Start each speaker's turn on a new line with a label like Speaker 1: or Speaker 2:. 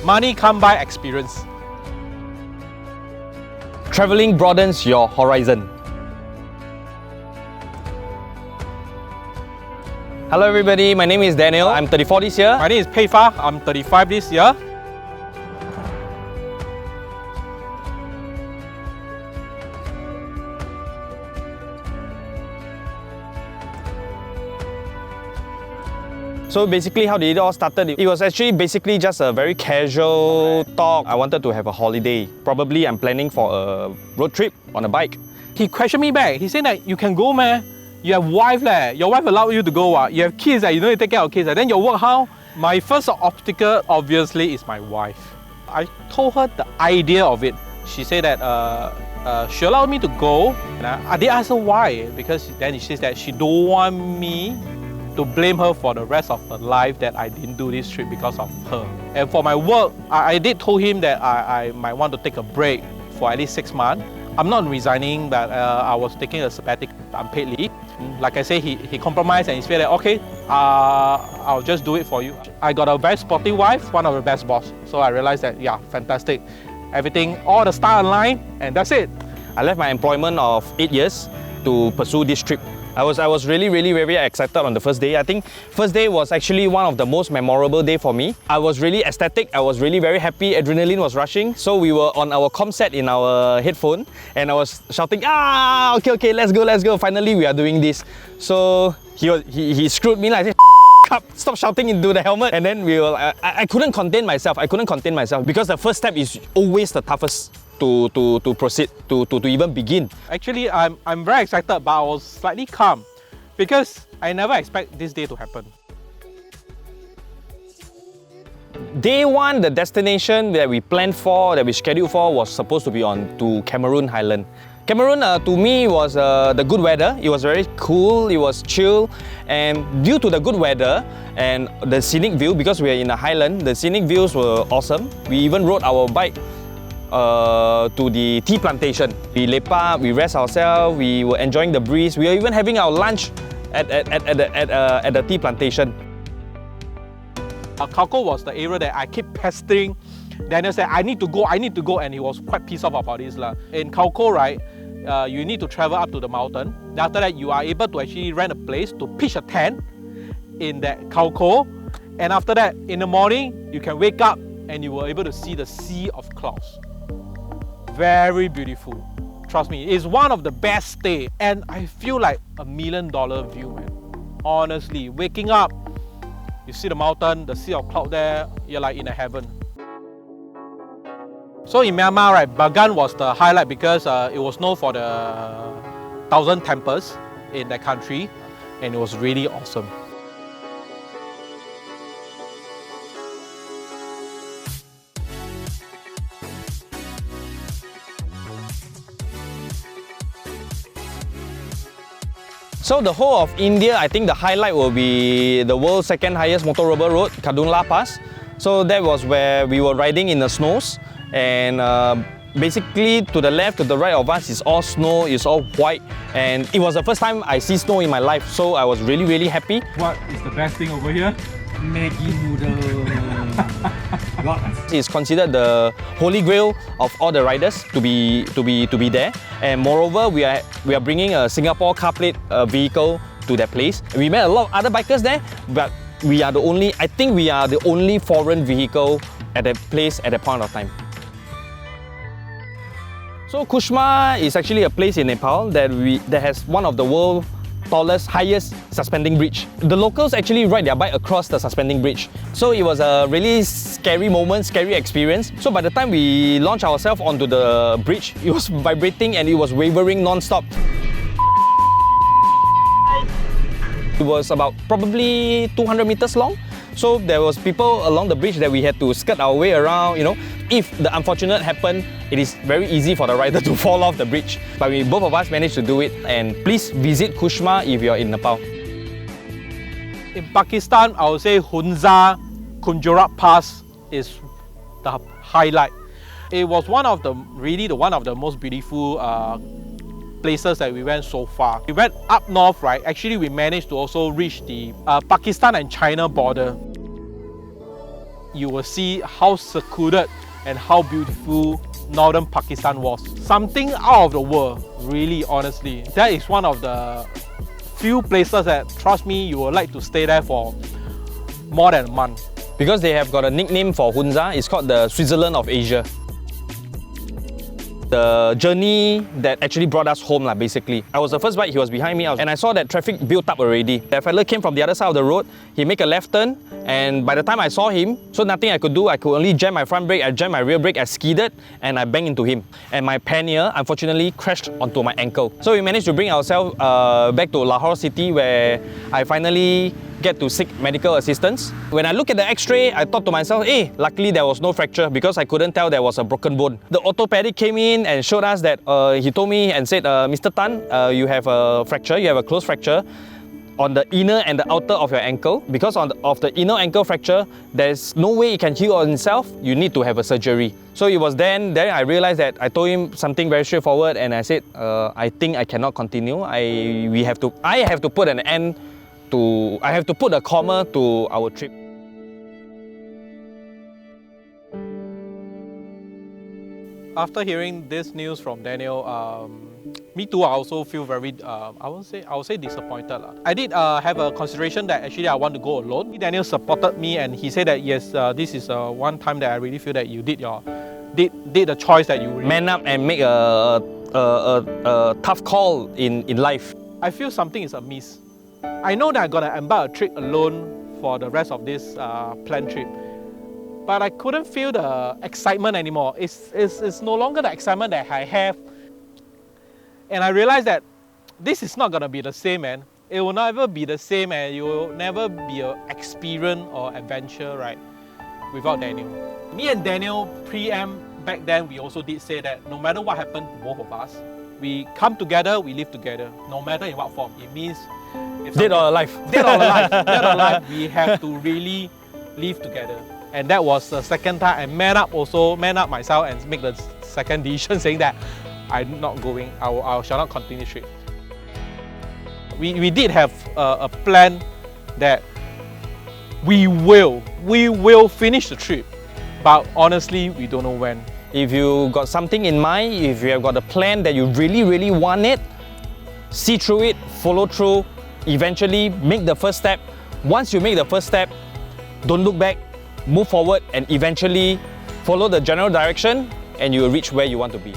Speaker 1: Money come by experience.
Speaker 2: Traveling broadens your horizon. Hello everybody, my name is Daniel. I'm 34 this year.
Speaker 1: My name is Pei Fa. I'm 35 this year.
Speaker 2: So basically how did it all started? It was actually basically just a very casual talk. I wanted to have a holiday. Probably I'm planning for a road trip on a bike.
Speaker 1: He questioned me back. He said that you can go, man. You have wife, leh. Your wife allowed you to go. You have kids, you don't need to take care of kids. Then your work how? My first obstacle obviously is my wife. I told her the idea of it. She said that she allowed me to go. And I did ask her why, because then she says that she don't want me to blame her for the rest of her life that I didn't do this trip because of her. And for my work, I did told him that I might want to take a break for at least 6 months. I'm not resigning, but I was taking a sabbatic unpaid leave. Like I say, he compromised and he said that, okay, I'll just do it for you. I got a very sporty wife, one of the best boss. So I realized that, yeah, fantastic. Everything, all the stars aligned, and that's it.
Speaker 2: I left my employment of 8 years to pursue this trip. I was really very excited on the first day. I think first day was actually one of the most memorable day for me. I was really ecstatic. I was really very happy. Adrenaline was rushing. So we were on our comm set in our headphone and I was shouting, okay, let's go. Finally, we are doing this. So he screwed me like, stop shouting into the helmet. And then I couldn't contain myself. Because the first step is always the toughest to proceed, to even begin.
Speaker 1: Actually, I'm very excited, but I was slightly calm because I never expect this day to happen.
Speaker 2: Day one, the destination that we planned for, that we scheduled for, was supposed to be on to Cameroon Highland. Cameroon, to me, was the good weather. It was very cool, it was chill, and due to the good weather and the scenic view, because we are in a highland, the scenic views were awesome. We even rode our bike to the tea plantation. We lepak, we rest ourselves, we were enjoying the breeze. We were even having our lunch at the tea plantation.
Speaker 1: Caco was the area that I keep pestering. Daniel said, I need to go, and he was quite pissed off about this. In Caco, right, you need to travel up to the mountain. Then after that, you are able to actually rent a place to pitch a tent in that Caco. And after that, in the morning, you can wake up and you were able to see the sea of clouds. Very beautiful. Trust me, it's one of the best stay, and I feel like $1 million view, man. Honestly, waking up, you see the mountain, the sea of cloud there, you're like in a heaven. So in Myanmar, right, Bagan was the highlight because it was known for the 1,000 temples in that country, and it was really awesome.
Speaker 2: So the whole of India, I think the highlight will be the world's second highest motor rubber road, Kadungla Pass. So that was where we were riding in the snows, and basically to the left, to the right of us is all snow, it's all white, and it was the first time I see snow in my life, so I was really happy.
Speaker 1: What is the best thing over here?
Speaker 3: Maggi noodle.
Speaker 2: It's considered the holy grail of all the riders to be there, and moreover we are bringing a Singapore car plate vehicle to that place. We met a lot of other bikers there, but we are the only, I think we are the only foreign vehicle at that place at that point of time. So Kushma is actually a place in Nepal that has one of the world's tallest, highest suspending bridge. The locals actually ride their bike across the suspending bridge. So it was a really scary moment, scary experience. So by the time we launched ourselves onto the bridge, it was vibrating and it was wavering non-stop. It was about probably 200 meters long. So there was people along the bridge that we had to skirt our way around, you know. If the unfortunate happened, it is very easy for the rider to fall off the bridge. But both of us managed to do it, and please visit Kushma if you're in Nepal.
Speaker 1: In Pakistan, I would say Hunza Kunjurat Pass is the highlight. It was one of the most beautiful places that we went so far. We went up north, right? Actually, we managed to also reach the Pakistan and China border. you will see how secluded and how beautiful northern Pakistan was. Something out of the world, really, honestly. That is one of the few places that, trust me, you would like to stay there for more than a month.
Speaker 2: Because they have got a nickname for Hunza, it's called the Switzerland of Asia. The journey that actually brought us home, basically. I was the first bike, he was behind me, and I saw that traffic built up already. That fella came from the other side of the road, he made a left turn, and by the time I saw him, so nothing I could do, I could only jam my front brake, I jammed my rear brake, I skidded, and I banged into him. And my pannier, unfortunately, crashed onto my ankle. So we managed to bring ourselves back to Lahore city, where I finally get to seek medical assistance. When I look at the x-ray, I thought to myself, hey, luckily there was no fracture because I couldn't tell there was a broken bone. The orthopedic came in and showed us that, he told me and said, Mr. Tan, you have a fracture, you have a closed fracture on the inner and the outer of your ankle. Because of the inner ankle fracture, there's no way it can heal on itself, you need to have a surgery. So it was then I realized that I told him something very straightforward, and I said, I think I cannot continue. I have to put an end to, I have to put a comma to our trip.
Speaker 1: After hearing this news from Daniel, me too, I also feel very, I would say disappointed. I did have a consideration that actually I want to go alone. Daniel supported me, and he said that yes, this is one time that I really feel that you did the choice that you really
Speaker 2: Man up and make a tough call in life.
Speaker 1: I feel something is amiss. I know that I'm gonna embark a trip alone for the rest of this planned trip, but I couldn't feel the excitement anymore. It's no longer the excitement that I have, and I realized that this is not gonna be the same, man. It will never be the same, and it will never be an experience or adventure, right, without Daniel. Me and Daniel back then, we also did say that no matter what happened to both of us, we come together, we live together, no matter in what form. It means
Speaker 2: Dead or alive.
Speaker 1: Dead or alive, we have to really live together. And that was the second time I man up myself and make the second decision saying that I'm not going, I shall not continue the trip. We did have a plan that we will finish the trip, but honestly, we don't know when.
Speaker 2: If you got something in mind, if you have got a plan that you really want it, see through it, follow through, eventually make the first step. Once you make the first step, don't look back, move forward, and eventually follow the general direction, and you will reach where you want to be.